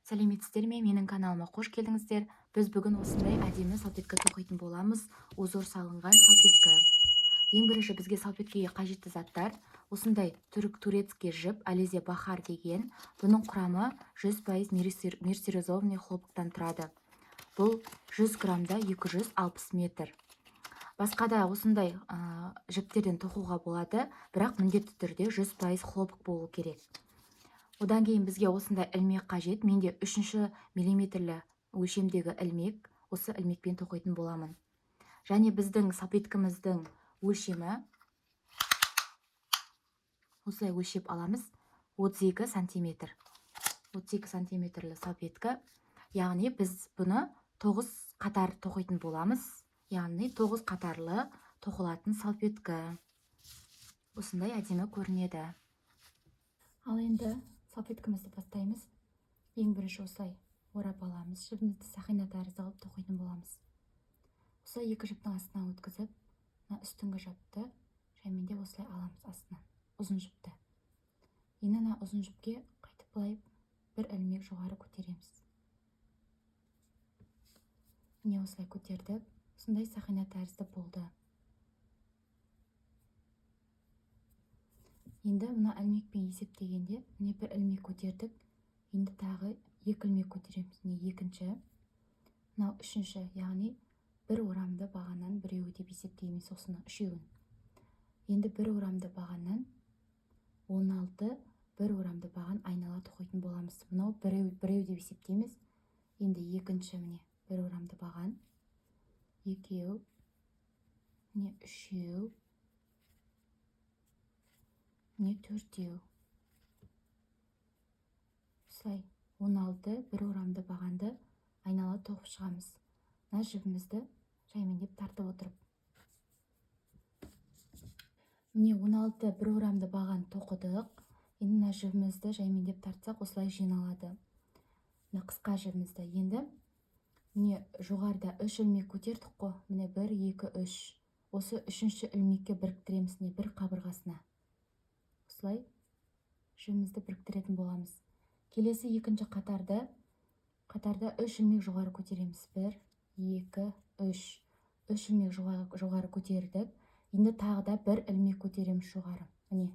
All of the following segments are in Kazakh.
Сәлеметсіздер ме? Менің каналыма қош келдіңіздер. Біз бүгін осындай әдемі салфетка тоқитын боламыз. Узор салынған салфетка. Ең бірінші бізге салфеткеге қажетті заттар осындай турецкий жіп, Ализе Бахар деген. Бұның құрамы 100% мерсеризованный хлопоктан тұрады. Бұл 100 граммда 260 метр. Басқа да осындай жіптерден тоқуға болады, бірақ міндетті түрде 100% хлопок болу керек. Одан кейін бізге осындай ілмек қажет. Менде 3 миллиметрлі өлшемдегі ілмек. Осы ілмекпен тоқитын боламын. Және біздің салфеткамыздың өлшемі осылай өлшеп аламыз. 32 сантиметр. 32 сантиметрлі салфетка. Яғни біз бұны 9 қатар тоқитын боламыз. Яғни 9 қатарлы тоқылатын салфетка. Осындай әдемі көрінеді. Ал енді салфеткамызды бастаймыз. Ең бірінші осылай орап аламыз. Жібімізді сақина тәрізді алып тоқитын боламыз. Осылай екі жіптің астынан өткізіп, үстіңгі жіпті жаймен осылай аламыз астынан. Ұзын жіпті. Енді ұзын жіпке қайтып былай бір ілмек жоғары көтереміз. Міне осылай көтердік. Осындай сақина тәрізді болды. Енді мына ілмекпен есептегенде, міне бір ілмек көтердік. Енді тағы екі ілмек көтереміз. Міне екінші, мынау үшінші, яғни бір орамды бағаннан біреуі деп есептейміз осыны үшеуін. Енді бір орамды бағаннан 16 бір орамды баған айнала тоқитын боламыз. Мынау біреу деп есептейміз. Енді екінші міне бір орамды баған, екеу, міне үшеу, міне төртеу. Осылай 16 бір орамды бағанды айнала тоқып шығамыз. Мына жібімізді жаймендеп тартып отырып. Міне 16 бір орамды баған тоқыдық. Енді мына жібімізді жаймендеп тартсақ осылай жиналады. Мына қысқа жібімізді. Енді міне жоғарыда 3 ілмек көтердік қой. Міне 1, 2, 3. Осы үшінші ілмекке біріктіреміз, не бір қабырғасына. Осылай жібімізді біріктіретін боламыз. Келесі екінші қатарда 3 ілмек жоғары көтереміз. 1, 2, 3. 3 ілмек жоғары көтердік. Енді тағы да бір ілмек көтереміз жоғары. Міне,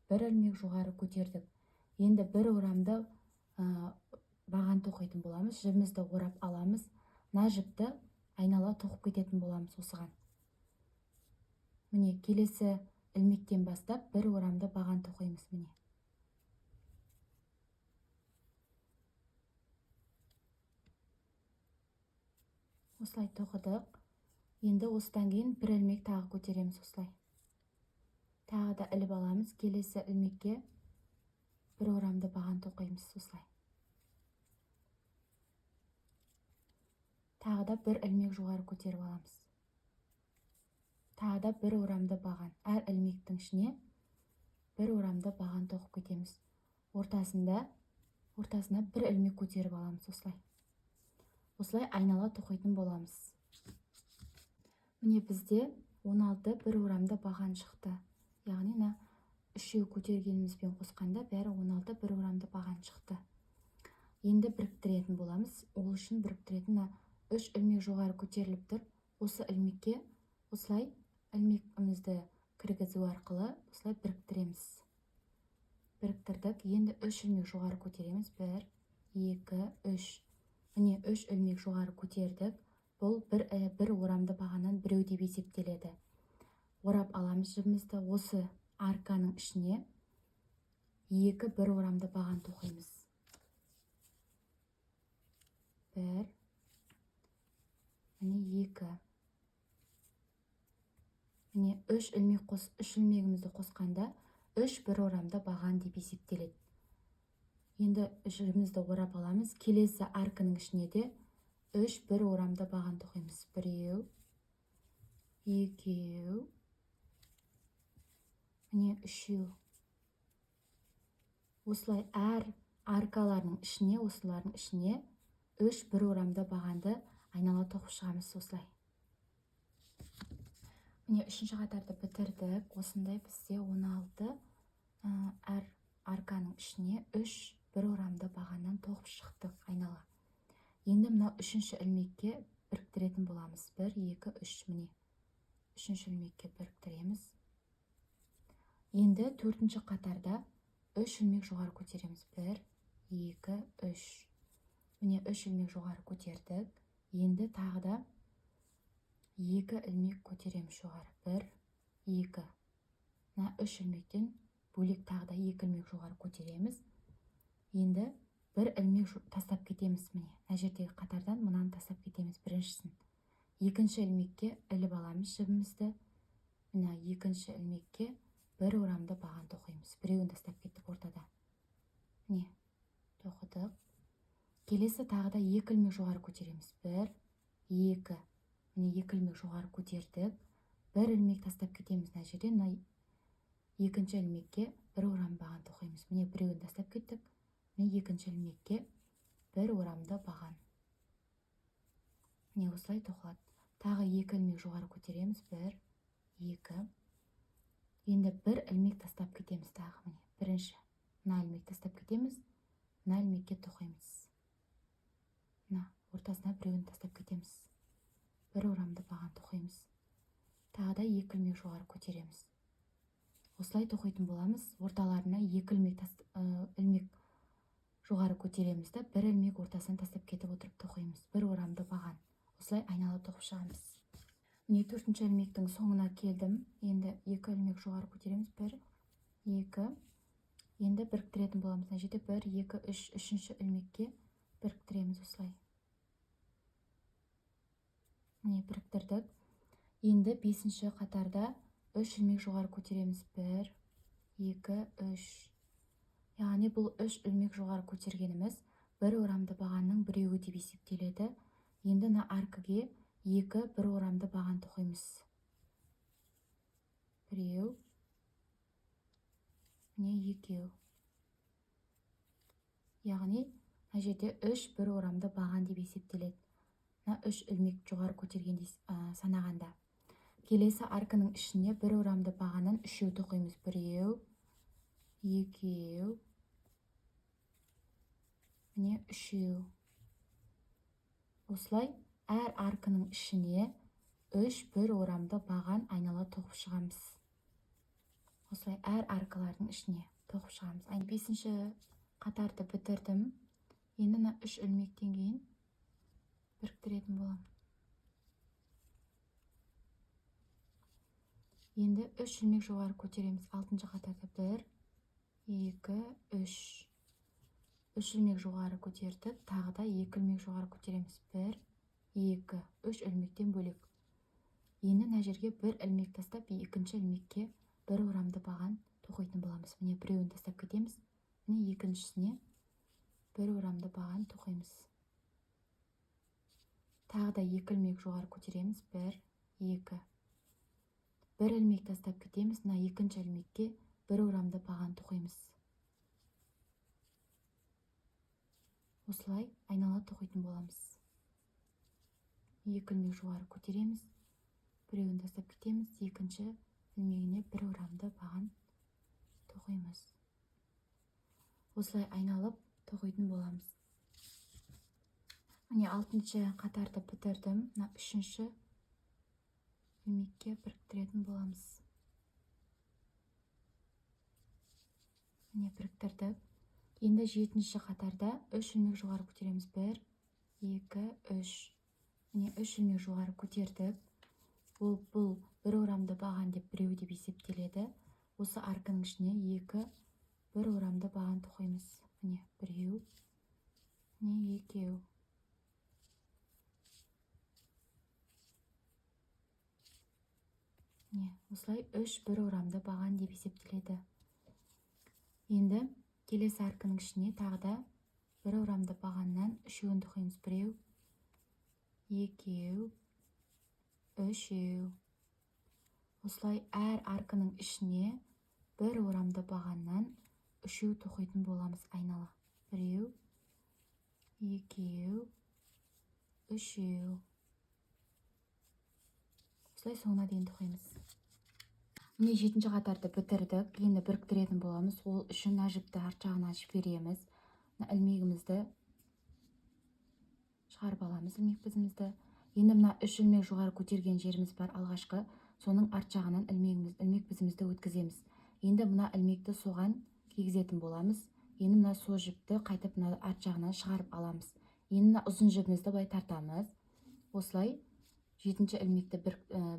бір ілмек жоғары көтердік. Енді бір орамды баған тоқитын боламыз. Жібімізді орап аламыз. Мына жіпті айнала тоқып кететін боламыз осыған. Міне, келесі ілмектен бастап бір орамды баған тоқимыз. Міне. Осылай тоқыдық. Енді осыдан кейін бір ілмек тағы көтереміз осылай. Тағы да іліп аламыз. Келесі ілмекке бір орамды баған тоқимыз осылай. Тағы да бір ілмек жоғары көтеріп аламыз. Тағы да бір орамды баған. Әр ілмектің ішіне бір орамды баған тоқып кетеміз. Ортасына бір ілмек көтеріп аламыз осылай. Осылай айнала тоқитын боламыз. Міне бізде 16 бір орамды баған шықты. Яғни үшеу көтергенімізбен қосқанда бәрі 16 бір орамды баған шықты. Енді біріктіретін боламыз. Ол үшін біріктіретін 3 ілмек жоғары көтеріліп тұр. Осы ілмекке осылай ілмегімізді кіргізу арқылы осылай біріктіреміз. Біріктірдік. Енді 3 ілмек жоғары көтереміз. 1, 2, 3. Міне 3 ілмек жоғары көтердік. Бұл бір орамды бағаннан біреу деп есептеледі. Орап аламыз жібімізді. Осы арканың ішіне 2 бір орамды баған тоқимыз. 1, міне 2. Міне 3 ілмегімізді қосқанда 3 бір орамды баған деп есептеледі. Енді жібімізді орап аламыз. Келесі арканың ішіне де 3 бір орамды баған тоқимыз. 1, 2, міне 3. Осылай әр аркалардың ішіне, осылардың ішіне 3 бір орамды бағанды айнала тоқып шығамыз осылай. Міне үшінші қатарды бітірдік. Осындай бізде 16 әр арканың ішіне 3 бір орамды бағаннан тоқып шықтық айнала. Енді мына үшінші ілмекке біріктіретін боламыз. 1, 2, 3, міне. Үшінші ілмекке біріктіреміз. Енді төртінші қатарда 3 ілмек жоғары көтереміз. 1, 2, 3. Міне 3 ілмек жоғары көтердік. Енді тағы да 2 ілмек көтереміз жоғары. 1, 2. Мына 3 ілмектен бөлек тағы да 2 ілмек жоғары көтереміз. Енді бір ілмек тастап кетеміз. Міне, мына жердегі қатардан мынаны тастап кетеміз біріншісін. Екінші ілмекке іліп аламыз жібімізді. Мына екінші ілмекке бір орамды баған тоқимыз. Біреуін тастап кеттік ортада. Міне, тоқыдық. Келесі тағы да 2 ілмек жоғары көтереміз. 1, 2. Міне 2 ілмек жоғары көтердік. Бір ілмек тастап кетеміз мына жерден. Мына екінші ілмекке бір орамды баған тоқимыз. Міне біреуін тастап кеттік. Міне екінші ілмекке бір орамды баған. Міне осылай тоқылады. Тағы 2 ілмек жоғары көтереміз. 1, 2. Енді бір ілмек тастап кетеміз тағы. Міне бірінші. Мына ілмек тастап кетеміз. Мына ілмекке тоқимыз. Мына ортасына біреуін тастап кетеміз. Бір орамды баған тоқимыз. Тағы да 2 ілмек жоғары көтереміз. Осылай тоқитын боламыз. Орталарына 2 ілмек жоғары көтереміз да, бір ілмек ортасынан тастап кетіп отырып тоқимыз. Бір орамды баған. Осылай айнала тоқып шығамыз. Міне төртінші ілмектің соңына келдім. Енді 2 ілмек жоғары көтереміз. 1, 2. Енді біріктіретін боламыз. Мына жерде 1, 2, 3. Үшінші ілмекке біріктіреміз осылай. Міне біріктірдік. Енді 5-ші қатарда 3 ілмек жоғары көтереміз. 1, 2, 3. Яғни бұл 3 ілмек жоғары көтергеніміз бір орамды бағанның біреуі деп есептеледі. Енді мына аркіге 2 бір орамды баған тоқимыз. Біреу, міне 2. Яғни мына жерде 3 бір орамды баған деп есептеледі. Мына 3 ілмек жоғары көтергенде санағанда. Келесі аркының ішіне бір орамды бағаннан 3 тоқимыз. 1, 2, міне 3. Осылай әр аркының ішіне 3 бір орамды баған айнала тоқып шығамыз. Осылай әр аркалардың ішіне тоқып шығамыз. 5-ші қатарды бітірдім. Енді мына 3 ілмектен кейін біріктіретін болам. Енді 3 ілмек жоғары көтереміз. 6-ші қатарда 1, 2, 3. 3 ілмек жоғары көтердік. Тағы да 2 ілмек жоғары көтереміз. 1, 2. 3 ілмектен бөлек. Енді мына жерге бір ілмек тастап, екінші ілмекке бір орамды баған тоқитын боламыз. Міне біреуін тастап кетеміз. Міне екіншісіне бір орамды баған тоқимыз. Тағы да 2 ілмек жоғары көтереміз. 1, 2. Бір ілмек тастап кетеміз. Мына екінші ілмекке бір орамды баған тоқимыз. Осылай айнала тоқитын боламыз. 2 ілмек жоғары көтереміз. Біреуін тастап кетеміз. Екінші ілмегіне бір орамды баған тоқимыз. Осылай айналып тоқитын боламыз. Міне 6-ші қатарды бітірдім. Мына 3-ші ілмекке біріктіретін боламыз. Міне біріктірдік. Енді 7-ші қатарда 3 ілмек жоғары көтереміз. 1, 2, 3. Міне 3 ілмек жоғары көтердік. Бұл бір орамды баған деп біреу деп есептеледі. Осы аркының ішіне 2 бір орамды баған тоқимыз. Міне біреу, міне 2. Міне осылай 3 бір орамды баған деп есептеледі. Енді келесі аркының ішіне тағы да бір орамды бағаннан 3-ін тоқимыз. 1, 2, 3. Осылай әр аркының ішіне бір орамды бағаннан 3 тоқитын боламыз айнала. 1, 2, 3. Осылай соңына дейін тоқимыз. Міне 7-ші қатарды бітірдік. Енді біріктіретін боламыз. Ол үшін мына жіпті арт жағына жібереміз. ілмегімізді шығарып аламыз, ілмек бізімізді. Енді мына 3 ілмек жоғары көтерген жеріміз бар алғашқы, соның арт жағынан ілмек бізімізді өткіземіз. Енді мына ілмекті соған кигізетін боламыз. Енді мына сол жіпті қайтып мына арт жағынан шығарып аламыз. Енді мына ұзын жібімізді былай тартамыз. Осылай 7-ші ілмекті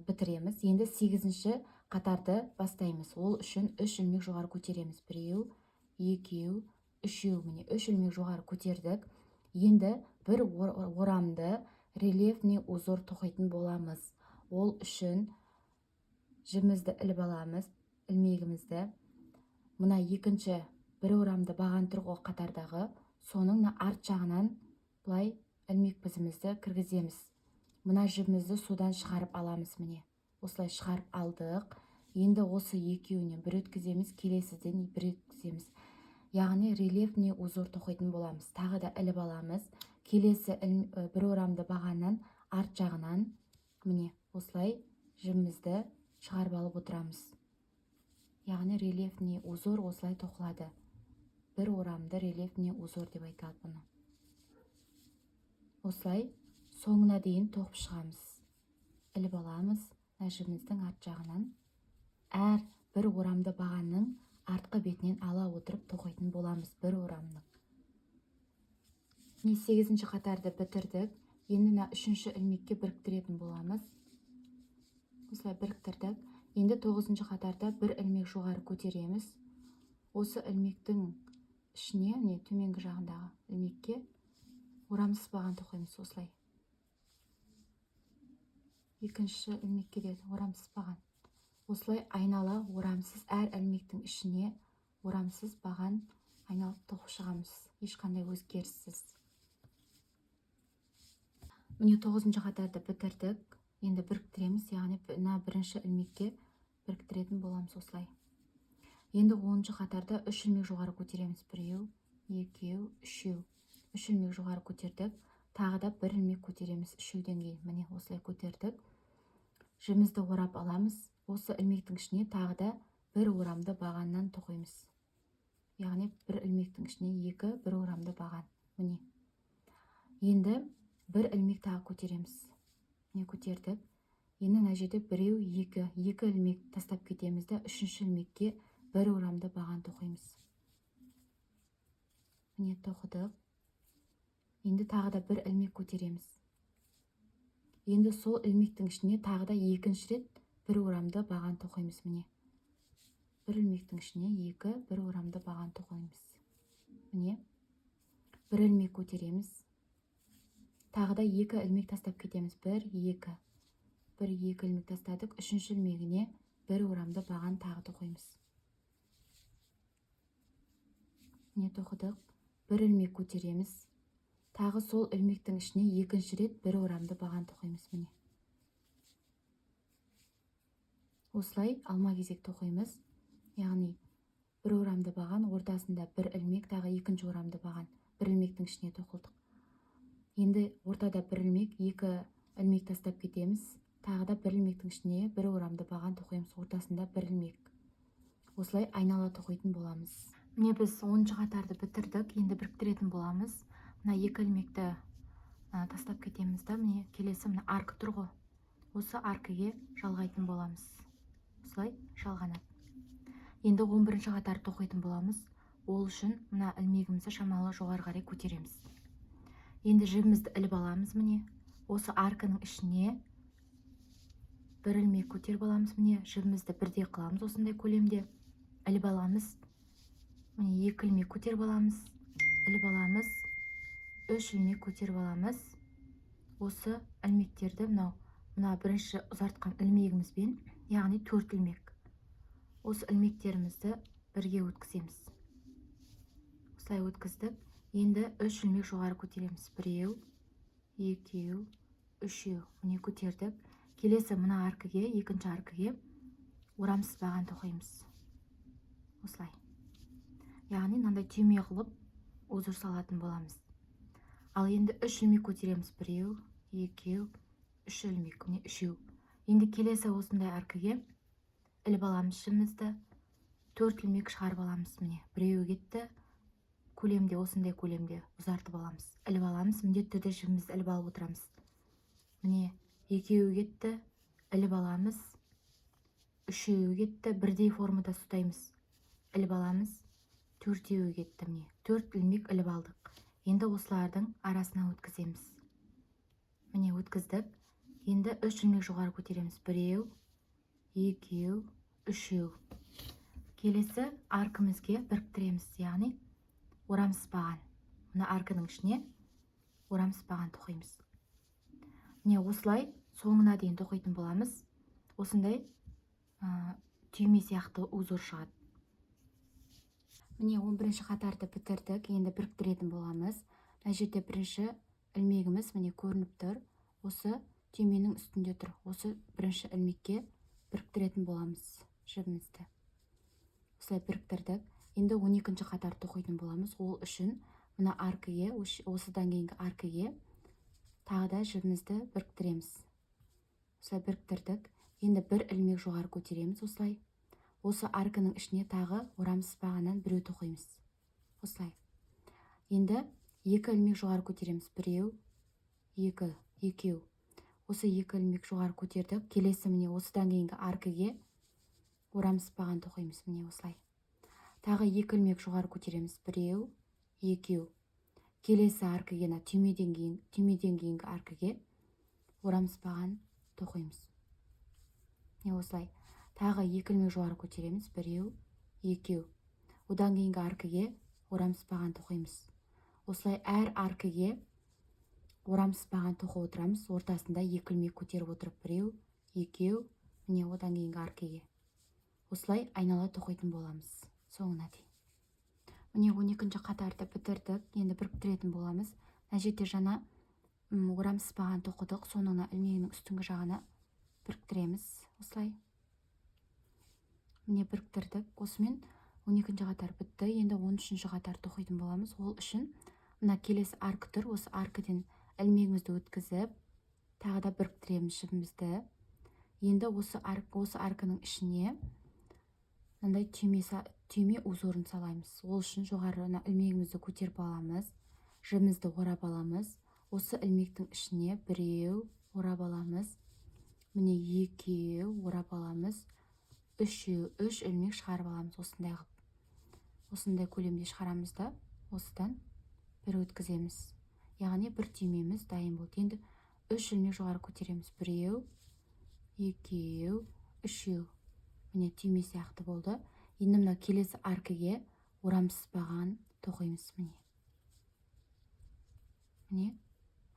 бітіреміз. Енді 8-ші қатарды бастаймыз. Ол үшін 3 ілмек жоғары көтереміз. 1, 2, 3, міне 3 ілмек жоғары көтердік. Енді бір орамды рельефный узор тоқитын боламыз. Ол үшін жібімізді іліп аламыз, ілмегімізді. Мына екінші бір орамды баған тұрғы қатардағы, соның арт жағынан бұлай ілмек бізімізді кіргіземіз. Мына жібімізді судан шығарып аламыз, міне. Осылай шығарып алдық. Енді осы екеуінен бір өткіземіз, келесіден бір өткіземіз. Яғни рельефный узор тоқитын боламыз. Тағы да іліп аламыз. Келесі бір орамды бағаннан арт жағынан міне осылай жібімізді шығарып алып отырамыз. Яғни рельефный узор осылай тоқылады. Бір орамды рельефный узор деп айтылады бұны. Осылай соңына дейін тоқып шығамыз. Іліп аламыз жібіміздің арт жағынан. Әр бір орамды бағанның артқы бетінен ала отырып тоқитын боламыз бір орамның. 8-ші қатарды бітірдік. Енді 3-ші ілмекке біріктіретін боламыз. Осылай біріктірдік. Енді 9-ші қатарда бір ілмек жоғары көтереміз. Осы ілмектің ішіне, төменгі жағындағы ілмекке орамсыз баған тоқимыз. Осылай. Екінші ілмекке де орамсыз баған. Осылай айнала орамсыз әр ілмектің ішіне орамсыз баған айналып тоқып шығамыз. Ешқандай өзгеріссіз. Міне 9-ші қатарды бітірдік. Енді біріктіреміз, яғни бірінші ілмекке біріктіретін боламыз осылай. Енді 10-ші қатарда 3 ілмек жоғары көтереміз. 1, 2, 3. 3 ілмек жоғары көтердік. Тағы да 1 ілмек көтереміз 3-ден кейін. Міне осылай көтердік. Жібімізді орап аламыз. Осы ілмектің ішіне тағы да бір орамды бағаннан тоқимыз. Яғни бір ілмектің ішіне бір орамды баған. Міне. Енді бір ілмек тағы көтереміз. Міне көтердік. Енді мына жерде 1, 2 ілмек тастап кетеміз де 3-ші ілмекке бір орамды баған тоқимыз. Міне тоқыдық. Енді тағы да бір ілмек көтереміз. Енді сол ілмектің ішіне тағы да екінші рет бір орамды баған тоқимыз. Міне. Бір ілмектің ішіне бір орамды баған тоқимыз. Міне. Бір ілмек көтереміз. Тағы да 2 ілмек тастап кетеміз. 1, 2. 1, 2 ілмек тастадық. 3-ші ілмегіне бір орамды баған тағы тоқимыз. Міне тоқыдық. Бір ілмек көтереміз. Тағы сол ілмектің ішіне екінші рет бір орамды баған тоқимыз. Міне. Осылай алма кезек тоқимыз. Яғни бір орамды баған, ортасында бір ілмек, тағы екінші орамды баған. Бір ілмектің ішіне тоқылдық. Енді ортада бір ілмек, 2 ілмек тастап кетеміз. Тағы да бір ілмектің ішіне бір орамды баған тоқимыз. Ортасында бір ілмек. Осылай айнала тоқитын боламыз. Міне біз 10-ші қатарды бітірдік. Енді біріктіретін боламыз. Мына 2 ілмекті тастап кетеміз да, міне келесі мына арка тұр ғой. Осы аркаге жалғайтын боламыз. Осылай жалғанады. Енді 11-ші қатарды тоқитын боламыз. Ол үшін мына ілмегімізді шамалы жоғары қарай көтереміз. Енді жібімізді іліп аламыз, міне. Осы арканың ішіне бір ілмек көтеріп аламыз, міне. Жібімізді бірдей қыламыз, осындай көлемде. Іліп аламыз. Міне 2 ілмек көтеріп аламыз. Іліп аламыз. 3 ілмек көтеріп аламыз. Осы ілмектерді мына бірінші ұзартқан ілмегімізбен, яғни 4 ілмек. Осы ілмектерімізді бірге өткіземіз. Осылай өткіздік. Енді 3 ілмек жоғары көтереміз. 1, 2, 3. Міне көтердік. Келесі мына аркаге, екінші аркаге орамсыз баған тоқимыз. Осылай. Яғни мынандай түйме қылып узор салатын боламыз. Ал енді 3 ілмек көтереміз. 1, 2, 3 ілмек. Міне 3. Енді келесі осындай аркаге іліп аламыз жібімізді. 4 ілмек шығарып аламыз. Міне біреуі кетті. көлемде, осындай көлемде ұзартып аламыз. Іліп аламыз, міндетті түрде жібімізді іліп алып отырамыз. Міне, екеуі кетті, іліп аламыз. Үшеуі кетті, бірдей формада ұстаймыз. Іліп аламыз. Төртеуі кетті, міне. 4 ілмек іліп алдық. Енді осылардың арасына өткіземіз. Міне, өткіздік. Енді 3 ілмек жоғары көтереміз. 1, 2, 3. Келесі аркімізге біріктіреміз, яғни орамсызбаған. Мына аркының ішіне орамсызбаған тоқимыз. Міне, осылай соңына дейін тоқитын боламыз. Осындай түйме сияқты узор шығады. Міне, 11-ші қатарды бітірдік. Енді біріктіретін боламыз. Мына жерде бірінші ілмегіміз міне көрініп тұр. Осы түйменің үстінде тұр. Осы бірінші ілмекке біріктіретін боламыз жібімізді. Осылай біріктірдік. Енді 12-ші қатар тоқитын боламыз. Ол үшін мына аркіге, осыдан кейінгі аркіге тағы да жібімізді біріктіреміз. Осылай біріктірдік. Енді бір ілмек жоғары көтереміз. Осылай. Осы аркінің ішіне тағы орамсызбағаннан біреу тоқимыз. Осылай. Енді 2 ілмек жоғары көтереміз. 1, 2, 2. Осы 2 ілмек жоғары көтердік. Келесі міне осыдан кейінгі аркіге орамсызбаған тоқимыз. Міне осылай. Тағы 2 ілмек жоғары көтереміз. 1, 2. Келесі аркіге, түймеден кейінгі аркіге орамсызбаған тоқимыз. Міне осылай. Тағы 2 ілмек жоғары көтереміз. 1, 2. Одан кейінгі аркіге орамсызбаған тоқимыз. Осылай әр аркіге орамсызбаған тоқып отырамыз. Ортасында 2 ілмек көтеріп отырып 1, 2. Міне одан кейінгі аркіге. Осылай айнала тоқитын боламыз соңына дейін. Міне 12-ші қатарды бітірдік. Енді біріктіретін боламыз. Мына жерде жаңа орамсызбаған тоқыдық. Соның ілмегінің үстіңгі жағына біріктіреміз. Осылай. Міне біріктірдік. Осымен 12-ші қатар бітті. Енді 13-ші қатар тоқитын боламыз. Ол үшін мына келесі аркі тұр. Осы аркіден ілмегімізді өткізіп, тағы да біріктіреміз жібімізді. Енді осы аркының ішіне мынандай түйме узорын салаймыз. Ол үшін жоғарына ілмегімізді көтеріп аламыз. Жібімізді орап аламыз. Осы ілмектің ішіне 1 орап аламыз. Міне 2 орап аламыз. 3 ілмек шығарып аламыз. Осындай көлемде шығарамыз да, осыдан бір өткіземіз. Яғни бір түймеміз дайын болды. Енді 3 ілмек жоғары көтереміз. 1, 2, 3. Міне түйме сияқты болды. Енді мына келесі аркіге орамсызбаған тоқимыз. Міне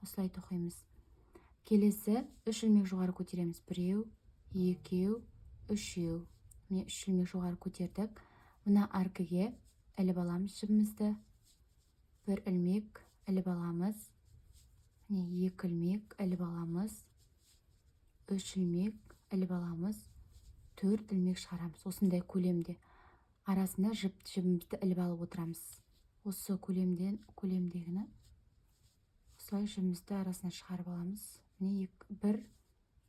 осылай тоқимыз. Келесі 3 ілмек жоғары көтереміз. 1, 2, 3. Міне 3 ілмек жоғары көтердік. Мына аркіге іліп аламыз жібімізді. 1 ілмек іліп аламыз. Міне 2 ілмек іліп аламыз. 3 ілмек іліп аламыз. 4 ілмек шығарамыз. Осындай көлемде. Арасында жібімізді іліп алып отырамыз. Осы көлемдегіні осылай жібімізді арасына шығарып аламыз. Міне 1,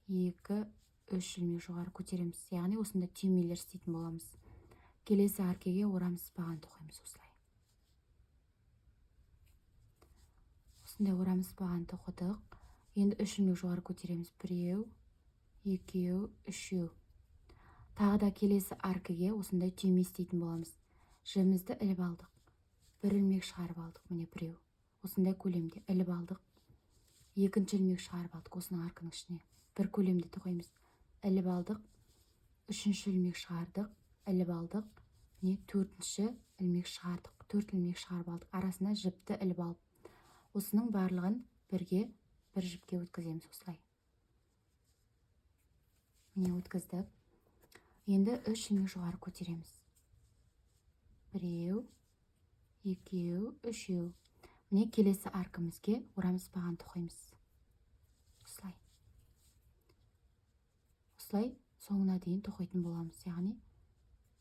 2, 3 ілмек жоғары көтереміз. Яғни осында түймелер істейтін боламыз. Келесі аркеге орамсызбаған тоқимыз. Осылай. Осындай орамсызбаған тоқыдық. Енді 3 ілмек жоғары көтереміз. 1, 2, 3. Тағы да келесі аркіге осындай түйме істейтін боламыз. Жібімізді іліп алдық. 1 ілмек шығарып алдық. Міне 1. Осындай көлемде іліп алдық. 2-ші ілмек шығарып алдық. Осының аркының ішіне. Бір көлемде тоқимыз. Іліп алдық. 3-ші ілмек шығардық. Іліп алдық. Міне 4-ші ілмек шығардық. 4 ілмек шығарып алдық. Арасына жіпті іліп алып. Осының барлығын бір жіпке өткіземіз. Осылай. Міне өткіздік. Енді 3 ілмек жоғары көтереміз. 1, 2, 3. Міне келесі аркімізге орамсызбаған тоқимыз. Осылай. Осылай соңына дейін тоқитын боламыз. Яғни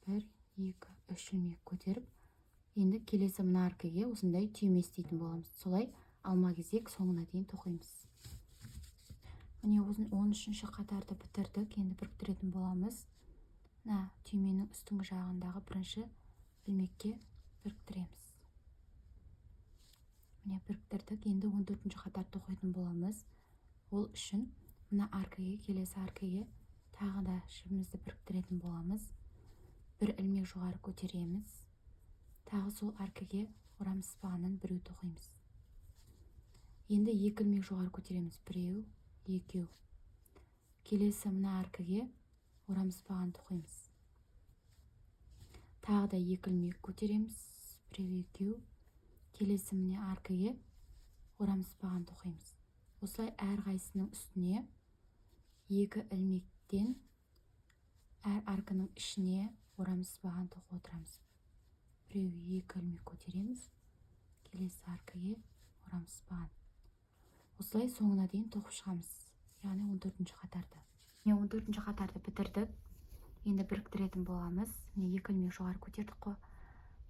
1, 2, 3 ілмек көтеріп, енді келесі мына аркіге осындай түйме істейтін боламыз. Солай алма кезек соңына дейін тоқимыз. Міне 13-ші қатарды бітірдік. Енді біріктіретін боламыз. Түйменің үстіңгі жағындағы бірінші ілмекке біріктіреміз. міне біріктірдік. Енді 14-ші қатарды тоқитын боламыз. Ол үшін мына аркіге, келесі аркіге тағы да жібімізді біріктіретін боламыз. Бір ілмек жоғары көтереміз. Тағы сол аркіге орамсыз бағаннан біреу тоқимыз. Енді екі ілмек жоғары көтереміз. Біреу, екеу. Келесі мына аркіге орамсыз баған тоқимыз. Тағы да екі ілмек көтереміз. Біреу, екеу. Келесі міне аркіге орамсыз баған тоқимыз. Осылай әрқайсының үстіне екі ілмектен әр аркының ішіне орамсыз баған тоқып отырамыз. Біреу, екі ілмек көтереміз. Келесі аркіге орамсыз баған. Осылай соңына дейін тоқып шығамыз. Яғни 14-ші қатарды. 14-ші қатарды бітірдік. Енді біріктіретін боламыз. Міне екі ілмек жоғары көтердік қой.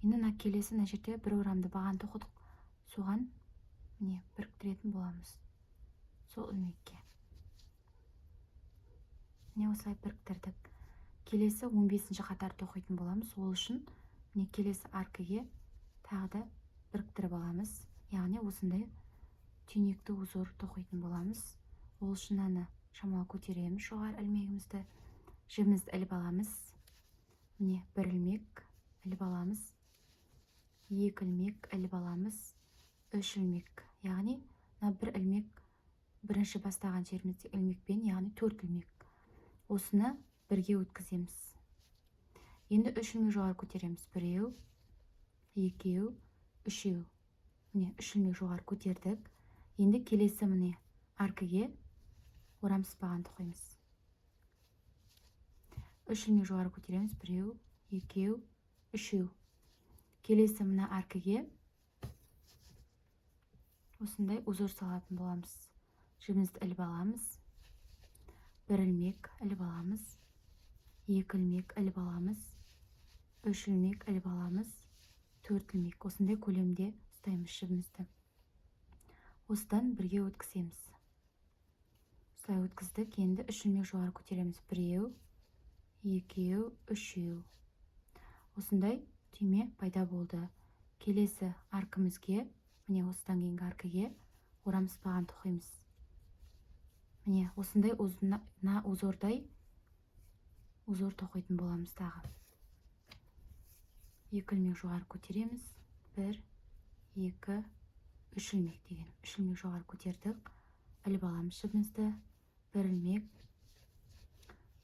Енді мына келесі мына жерде бір орамды баған тоқыдық. Соған міне біріктіретін боламыз. Сол ілмекке. Міне осылай біріктірдік. Келесі 15-ші қатарды тоқитын боламыз. Ол үшін міне келесі аркіге тағы да біріктіріп аламыз. Яғни осындай түйнекті узор тоқитын боламыз. Ол үшін аны шамалы көтереміз жоғары ілмегімізді. Жібімізді іліп аламыз. Міне бір ілмек іліп аламыз. Екі ілмек іліп аламыз. Үш ілмек. Яғни бір ілмек бірінші бастаған жерімізде ілмекпен, яғни 4 ілмек. Осыны бірге өткіземіз. Енді үш ілмек жоғары көтереміз. Біреу, екеу, үшеу. Міне үш ілмек жоғары көтердік. Енді келесі міне аркіге орамсыз баған тоқимыз. Үш ілмек жоғары көтереміз. Біреу, екеу, үшеу. Келесі мына аркіге осындай узор салатын боламыз. Жібімізді іліп аламыз. Бір ілмек іліп аламыз. Екі ілмек іліп аламыз. Үш ілмек іліп аламыз. 4 ілмек. Осындай көлемде ұстаймыз жібімізді. Осыдан бірге өткіземіз. Осылай өткіздік. Енді үш ілмек жоғары көтереміз. Біреу, екеу, үшеу. Осындай түйме пайда болды. Келесі аркімізге, міне осыдан кейінгі аркіге орамсыз баған тоқимыз. Міне осындай узордай узор тоқитын боламыз тағы. Екі ілмек жоғары көтереміз. Бір, екі, үш ілмек деген. Үш ілмек жоғары көтердік. Іліп аламыз жібімізді. Бір ілмек,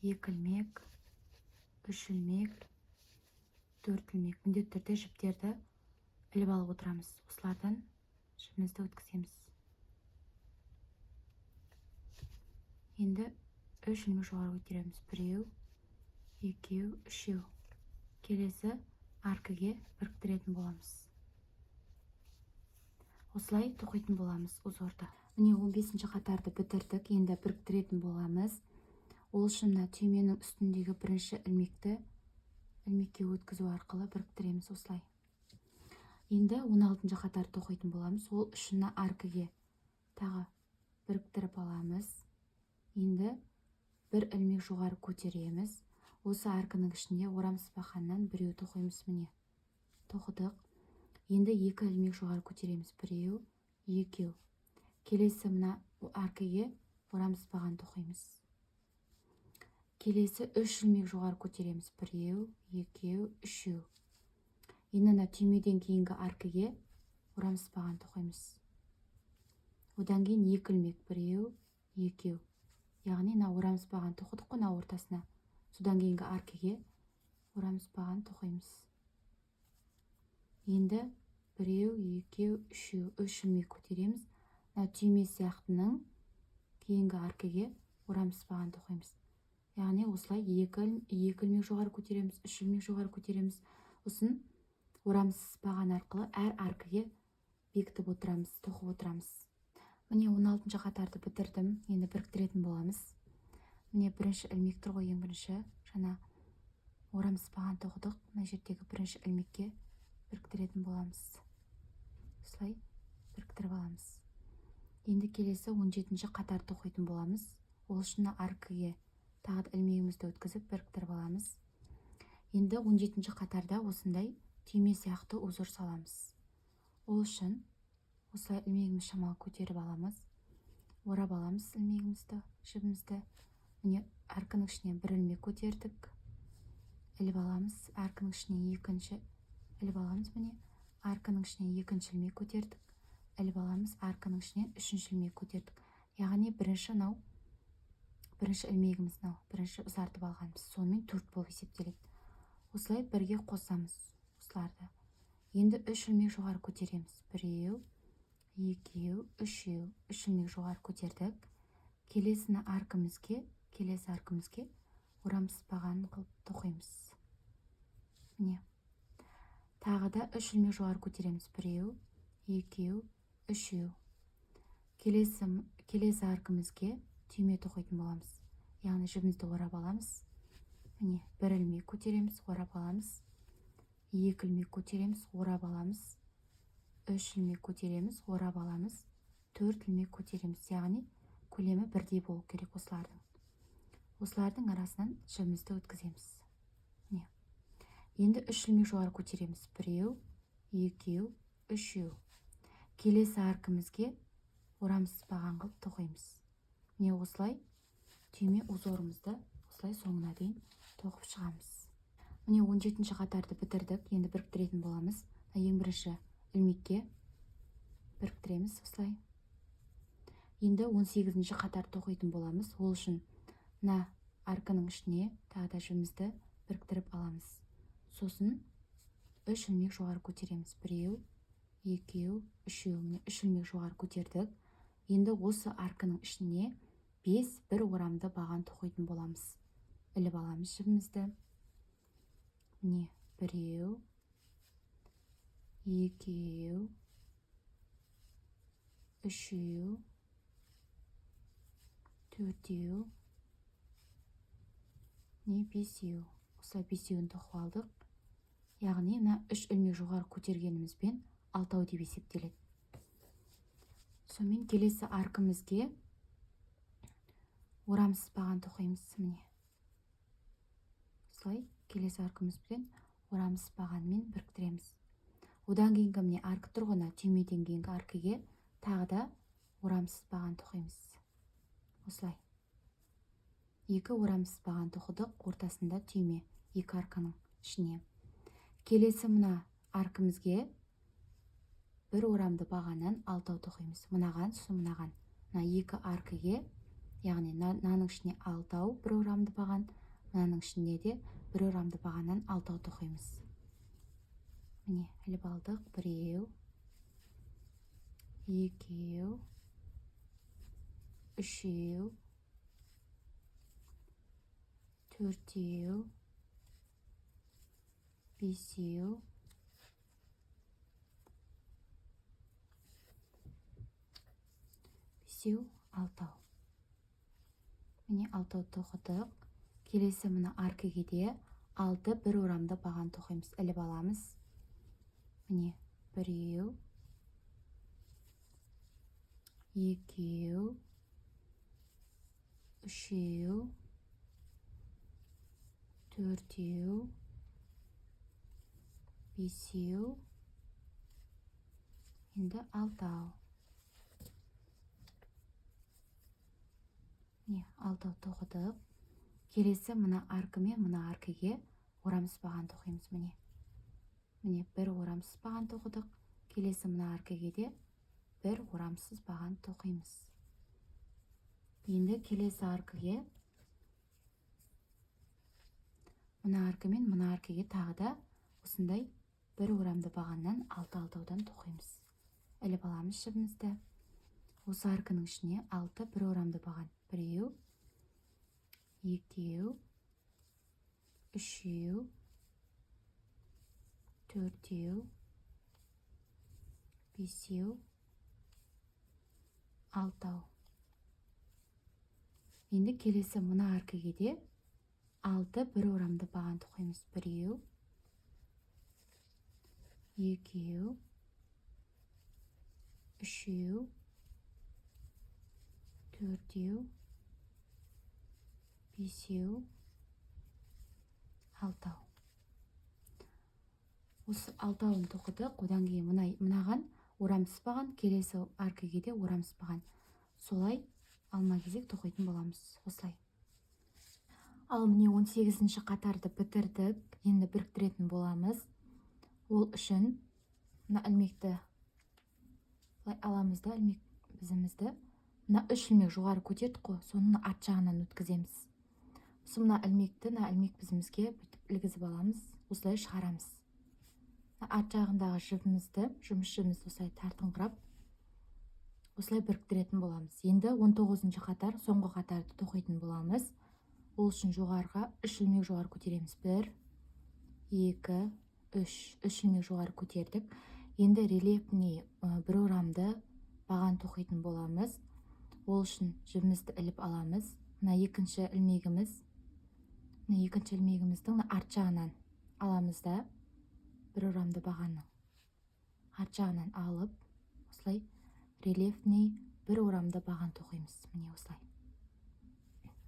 екі ілмек, үш ілмек, 4 ілмек. Міндетті түрде жіптерді іліп алып отырамыз. Осылардан жібімізді өткіземіз. Енді үш ілмек жоғары көтереміз. Біреу, екеу, үшеу. Келесі аркіге біріктіретін боламыз. Осылай тоқитын боламыз узорды. Міне 15-ші қатарды бітірдік. Енді біріктіретін боламыз. Ол үшін мына түйменің үстіндегі бірінші ілмекті ілмекке өткізу арқылы біріктіреміз осылай. Енді 16-ші қатарды тоқитын боламыз. Ол үшін аркіге тағы біріктіріп аламыз. Енді бір ілмек жоғары көтереміз. Осы аркінің ішінде орамсыз бақаннан біреу тоқимыз. Міне тоқыдық. Енді екі ілмек жоғары көтереміз. Біреу, екеу. Келесі мына аркіге орамсыз баған тоқимыз. Келесі үш ілмек жоғары көтереміз. Біреу, екеу, үшеу. Енді мына түймеден кейінгі аркіге орамсыз баған тоқимыз. Одан кейін екі ілмек. Біреу, екеу. Яғни мына орамсыз баған тоқыдық қой ортасына. Содан кейінгі аркіге орамсыз баған тоқимыз. Енді біреу, екеу, үшеу, үш ілмек көтереміз. Мына түйме сияқтының кейінгі аркіге орамсыз баған тоқимыз. Яғни осылай екі ілмек жоғары көтереміз, үш ілмек жоғары көтереміз. Осын орамсыз баған арқылы әр аркіге бекітіп отырамыз, тоқып отырамыз. Міне 16-ші қатарды бітірдім. Енді біріктіретін боламыз. Міне бірінші ілмек тұр ғой, ең бірінші. Жаңа орамсыз баған тоқыдық. Мына жердегі бірінші ілмекке біріктіретін боламыз. Осылай біріктіріп аламыз. Енді келесі 17-ші қатарды тоқитын боламыз. Ол үшін аркіге тағы ілмегімізді өткізіп біріктіріп аламыз. Енді 17-ші қатарда осындай түйме сияқты узор саламыз. Ол үшін осылай ілмегіміз шамалы көтеріп аламыз, орап аламыз ілмегімізді, жібімізді. Міне әркінің ішіне бір ілмек көтердік, іліп аламыз, әркінің ішіне екінші іліп аламыз. Міне әркінің ішіне екінші ілмек көтердік, іліп аламыз, әркінің ішінен үшінші ілмек көтердік. Яғни бірінші ілмегіміз бірінші ұзартып алғанбыз, сонымен 4 болып есептеледі. Осылай бірге қосамыз осыларды. Енді 3 ілмек жоғары көтереміз. 1, 2, 3 ілмек жоғары көтердік. Келесі әркімізге орамсызбаған қылып тоқимыз. Міне тағы да 3 ілмек жоғары көтереміз. 1, 2, 3. Келесі әркімізге түйме тоқитын боламыз. Яғни жібімізді орап аламыз. Міне 1 ілмек көтереміз, орап аламыз. 2 ілмек көтереміз, орап аламыз. 3 ілмек көтереміз, орап аламыз. 4 ілмек көтереміз. Яғни көлемі бірдей болу керек осылардың арасынан жібімізді өткіземіз. Міне. Енді 3 ілмек жоғары көтереміз. 1, 2, 3. Келесі әркімізге орамсызбаған қылып тоқимыз. Міне осылай түйме узорымызды осылай соңына дейін тоқып шығамыз. Міне 17-ші қатарды бітірдік. Енді біріктіретін боламыз. Ең бірінші ілмекке біріктіреміз осылай. Енді 18-ші қатар тоқитын боламыз. Ол үшін әркінің ішіне тағы да жібімізді біріктіріп аламыз. Сосын 3 ілмек жоғары көтереміз. 1, 2, 3. Міне 3 ілмек жоғары көтердік. Енді осы аркының ішіне 5 бір орамды баған тоқитын боламыз. Іліп аламыз жібімізді. Міне 1, 2, 3, 4, міне 5. Осылай 5-еуін тоқып алдық. Яғни 3 ілмек жоғары көтергенімізбен 6 деп есептеледі. Сонымен келесі аркімізге орамсызбаған тоқимыз. Міне осылай келесі аркімізбен орамсызбағанмен біріктіреміз. Одан кейінгі міне аркі тұрғына түймеден кейінгі аркіге тағы да орамсызбаған тоқимыз. Осылай 2 орамсызбаған тоқыдық, ортасында түйме 2 арканың ішіне. Келесі мына аркімізге бір орамды бағаннан 6 тоқимыз. Мынаған, мынаған. Мына 2 аркіге, яғни мынаның ішіне 6 бір орамды баған, мынаның ішіне де бір орамды бағаннан 6 тоқимыз. Міне іліп алдық. 1, 2, 3, 4, 5, 6. Міне 6 тоқыдық. Келесі мына аркіге де 6 бір орамды баған тоқимыз. Іліп аламыз. Міне 1, 2, 3, 4, 5, енді 6. Міне 6 тоқыдық. Келесі мына аркі мен мына аркіге орамсызбаған тоқимыз. Міне бір орамсызбаған тоқыдық. Келесі мына аркіге де бір орамсызбаған тоқимыз. Енді келесі аркіге мына аркі мен мына аркіге тағы да осындай бір орамды бағаннан 6-6-дан тоқимыз. Іліп аламыз жібімізді. Осы аркының ішіне 6 бір орамды баған. 1, 2, 3, 4, 5, 6. Енді келесі мына аркіге де 6 бір орамды баған тоқимыз. 1, 2, 3, 4, 5, 6. Осы 6-ын тоқыдық. Одан кейін мынаған орамсызбаған, келесі аркіге де орамсызбаған. Солай алма кезек тоқитын боламыз. Осылай. Ал міне 18-ші қатарды бітірдік. Енді біріктіретін боламыз. Ол үшін мына ілмекті былай аламыз да, ілмек бізімізді мына 3 ілмек жоғары көтердік қой, соны арт жағынан өткіземіз. Осы мына ілмекті ілмек бізімізге бүйтіп ілгізіп аламыз, осылай шығарамыз. Арт жағындағы жібімізді, жұмыс жібімізді осылай тартыңқырап, осылай біріктіретін боламыз. Енді 19-ші қатар, соңғы қатарды тоқитын боламыз. Ол үшін жоғарыға 3 ілмек жоғары көтереміз. 1, 2, 3. 3 ілмек жоғары көтердік. Енді рельефный бір орамды баған тоқитын боламыз. Ол үшін жібімізді іліп аламыз. Мына екінші ілмегіміздің арт жағынан аламыз да, бір орамды бағаны арт жағынан алып, осылай рельефный бір орамды баған тоқимыз. Міне осылай.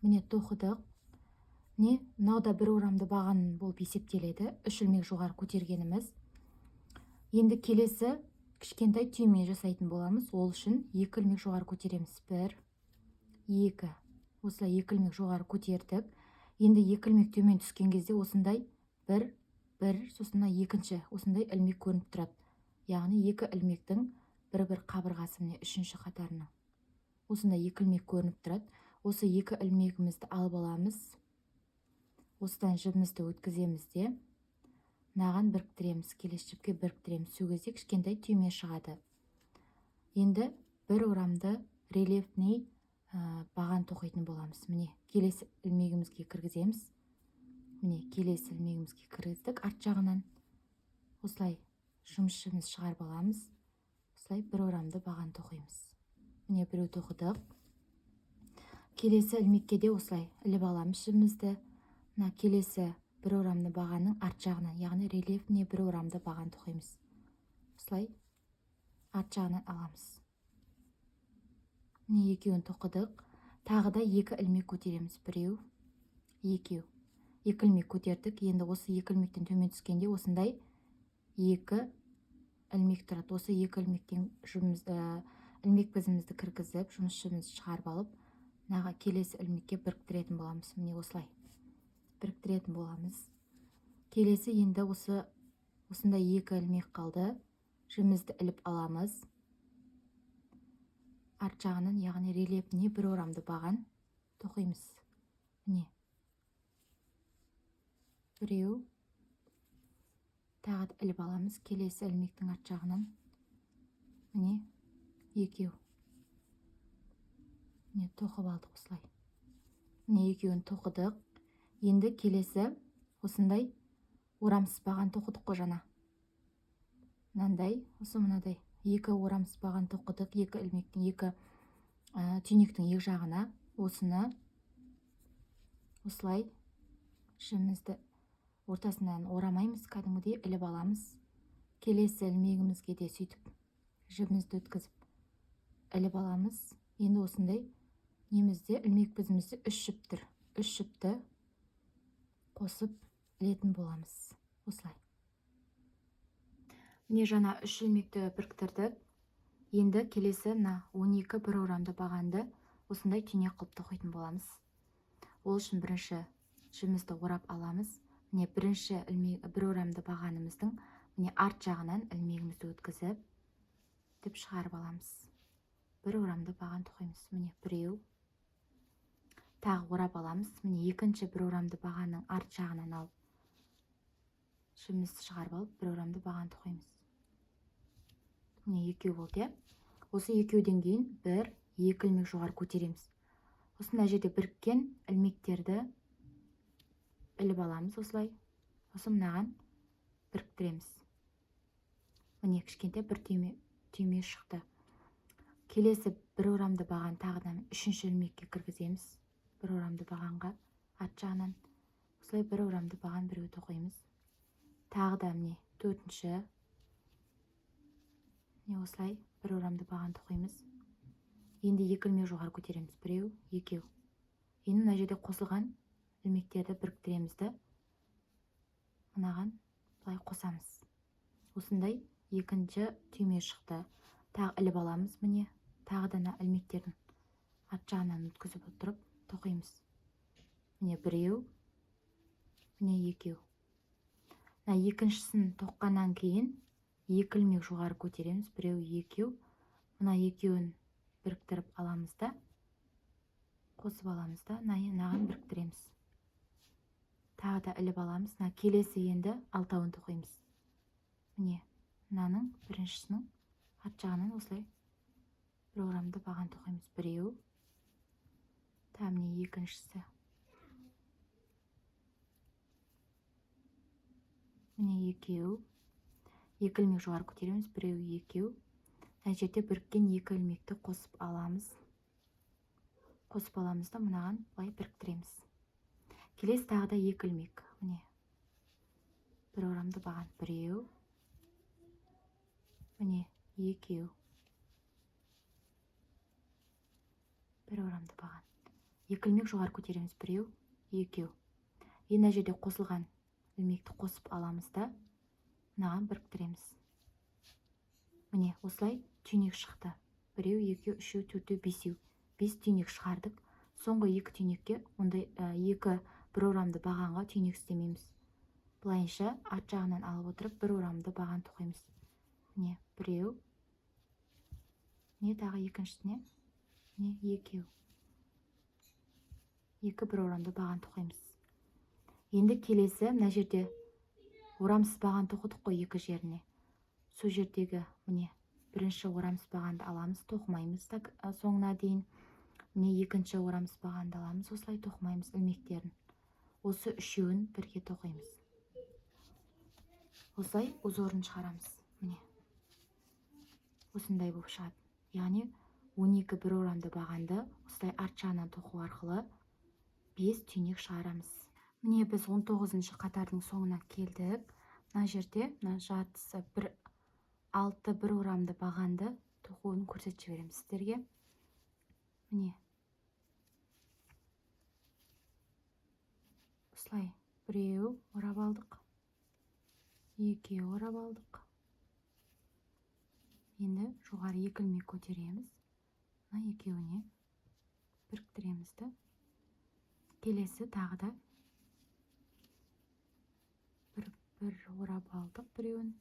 Міне тоқыдық. Мынауда бір орамды баған болып есептеледі. 3 ілмек жоғары көтергеніміз. Енді келесі кішкентай түйме жасайтын боламыз. Ол үшін 2 ілмек жоғары көтереміз. 1, 2. Осылай 2 ілмек жоғары көтердік. Енді 2 ілмек төмен түскен кезде осындай 1, сосын екінші осындай ілмек көрініп тұрады. Яғни 2 ілмектің бір қабырғасы, міне 3-ші қатарының. Осындай 2 ілмек көрініп тұрады. Осы 2 ілмегімізді алып аламыз. Осыдан жібімізді өткіземіз де, мынаған біріктіреміз, келесі жіпке біріктіреміз. Сол кезде кішкентай түйме шығады. Енді бір орамды рельефный баған тоқитын боламыз. Міне келесі ілмегімізге кіргіземіз. Міне келесі ілмегімізге кіргіздік. Арт жағынан осылай жұмысшымыз шығарып аламыз. Осылай бір орамды баған тоқимыз. Міне біреу тоқыдық. Келесі ілмекке де осылай іліп аламыз жібімізді. Мына келесі бір орамды бағанның арт жағынан, яғни рельефный бір орамды баған тоқимыз. Осылай арт жағынан аламыз. Міне екеуін тоқыдық. Тағы да 2 ілмек көтереміз. 1, 2. 2 ілмек көтердік. Енді осы 2 ілмектен төмен түскенде осындай 2 ілмек тұрады. Осы 2 ілмектен ілмек бізімізді кіргізіп, жұмыс жібімізді шығарып алып, мынаға келесі ілмекке біріктіретін боламыз. Міне осылай біріктіретін боламыз. Келесі енді осындай 2 ілмек қалды. Жібімізді іліп аламыз. Арт жағынан, яғни рельефный бір орамды баған тоқимыз. Міне. Біреу. Тағы іліп аламыз. Келесі ілмектің арт жағынан. Міне 2. Міне тоқып алдық осылай. Міне екеуін тоқыдық. Енді келесі осындай орамсыз баған тоқыдық қой жаңа. Мынандай, осы мынадай 2 орамсыз баған тоқыдық. 2 ілмектің, 2 түйнектің екі жағына. Осыны осылай жібімізді ортасынан орамаймыз, кәдімгідей іліп аламыз. Келесі ілмегімізге де сөйтіп жібімізді өткізіп іліп аламыз. Енді осындай немізде ілмек бізімізде 3 жіп тұр. 3 жіпті қосып ілетін боламыз. Осылай. Міне жаңа 3 ілмекті біріктірдік. Енді келесі 12 бір орамды бағанды осындай түйне қылып тоқитын боламыз. Ол үшін бірінші жібімізді орап аламыз. Міне бірінші бір орамды бағанымыздың міне арт жағынан ілмегімізді өткізіп деп шығарып аламыз. Бір орамды баған тоқимыз. Міне біреу. Тағы орап аламыз. Міне екінші бір орамды бағанның арт жағынан алып, жібімізді шығарып алып, бір орамды баған тоқимыз. Міне екеу болды. Осы екеуден кейін 1, 2 ілмек жоғары көтереміз. Осында жерде біріккен ілмектерді іліп аламыз осылай. Осы мынаған біріктіреміз. Міне кішкентай бір түйме шықты. Келесі бір орамды баған тағыдан 3-ші ілмекке кіргіземіз. Бір орамды бағанға арт жағынан осылай бір орамды баған біреу тоқимыз. Тағы да міне 4-ші. Міне осылай бір орамды баған тоқимыз. Енді 2 ілмек жоғары көтереміз. 1, 2. Енді мына жерде қосылған ілмектерді біріктіремізді мынаған былай қосамыз. Осындай екінші түйме шықты. Тағы іліп аламыз, міне. Тағы да ілмектердің арт жағынан өткізіп отырып тоқимыз. Міне біреу, міне екеу. Екіншісін тоққаннан кейін екі ілмек жоғары көтереміз. Біреу, екеу. Мына екеуін біріктіріп аламыз да, қосып аламыз да, наған біріктіреміз. Тағы да іліп аламыз. Келесі енді алтауын тоқимыз. Міне, мынаның біріншісінің арт жағынан осылай бір орамды баған тоқимыз. Біреу, міне екіншісі. Міне екеу. Екі ілмек жоғары көтереміз. Біреу, екеу. Мына жерде біріккен екі ілмекті қосып аламыз. Қосып аламыз да мынаған былай біріктіреміз. Келесі тағы да екі ілмек. Міне. Бір орамды баған. Біреу. Міне екеу. Бір орамды баған. Екі ілмек жоғары көтереміз. Біреу, екеу. Мына жерде қосылған ілмекті қосып аламыз да мынаған біріктіреміз. Міне осылай түйнек шықты. Біреу, екеу, үшеу, төртеу, бесеу. 5 түйнек шығардық. Соңғы екі түйнекке ондай екі бір орамды бағанға түйнек істемейміз. Бұлайынша арт жағынан алып отырып бір орамды баған тоқимыз. Міне біреу. Міне тағы екіншісіне. Міне екеу. Екі бір орамды баған тоқимыз. Енді келесі мына жерде орамсыз баған тоқыдық қой екі жеріне. Сол жердегі міне бірінші орамсыз бағанды аламыз, тоқымаймыз соңына дейін. Міне екінші орамсыз бағанды аламыз, осылай тоқымаймыз ілмектерін. Осы үшеуін бірге тоқимыз. Осылай узорын шығарамыз. Міне. Осындай болып шығады. Яғни 12 бір орамды бағанды осылай арт жағынан тоқу арқылы 5 түйнек шығарамыз. Міне біз 19-шы қатардың соңына келдік. Мына жерде жартысы 6 бір орамды бағанды тоқуын көрсетіп жіберемін сіздерге. Міне. Осылай біреу орап алдық. Екеу орап алдық. Енді жоғары екі ілмек көтереміз. Мына екеуіне біріктіреміз де. Келесі тағы да бір орап алдық біреуін.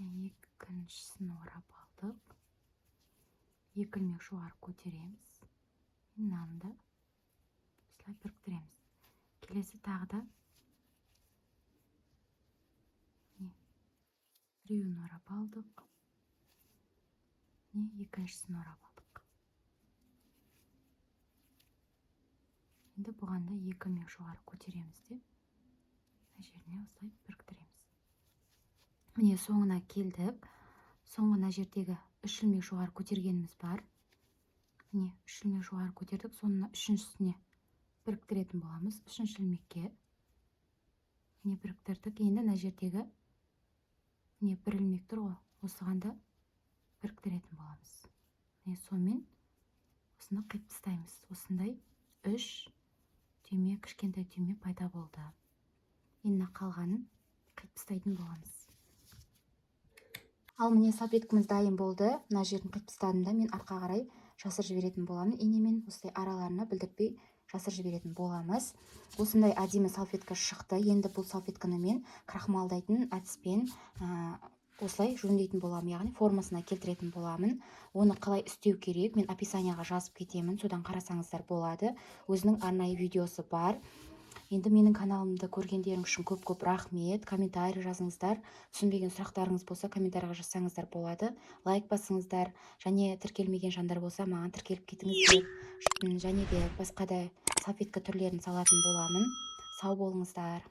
Екіншісін орап алдық. Екі ілмек жоғары көтереміз. Мынаны да осылай біріктіреміз. Келесі тағы да біреуін орап алдық. Екіншісін орап алдық. Енді бұған да екі ілмек жоғары көтереміз де мына жеріне осылай біріктіреміз. Міне соңына келдік. Соңына жердегі үш ілмек жоғары көтергеніміз бар. Міне үш ілмек жоғары көтердік. Соңына үшіншісіне біріктіретін боламыз. Үшінші ілмекке міне біріктірдік. Енді мына жердегі міне бір ілмек тұр ғой. Осыған да біріктіретін боламыз. Міне сонымен осыны қиып тастаймыз. Осындай үш түйме, кішкентай түйме пайда болды. Енді қалғанын қиып тастайтын боламыз. Ал міне салфеткамыз дайын болды. Мына жерін қиып тастадым да мен артқа қарай жасырып жіберетін боламын. Инемен осылай араларына білдіртпей жасырып жіберетін боламыз. Осындай әдемі салфетка шықты. Енді бұл салфетканы мен крахмалдайтын әдіспен осылай жөндейтін боламын, яғни формасына келтіретін боламын. Оны қалай істеу керек, мен описанияға жазып кетемін, содан қарасаңыздар болады. Өзінің арнайы видеосы бар. Енді менің каналымды көргендерің үшін көп-көп рахмет. Комментарий жазыңыздар. Түсінбеген сұрақтарыңыз болса, комментарийға жазсаңыздар болады. Лайк басыңыздар. Және тіркелмеген жандар болса, маған тіркеліп кетіңіздер. Және де басқа да салфетка түрлерін салатын боламын. Сау болыңыздар.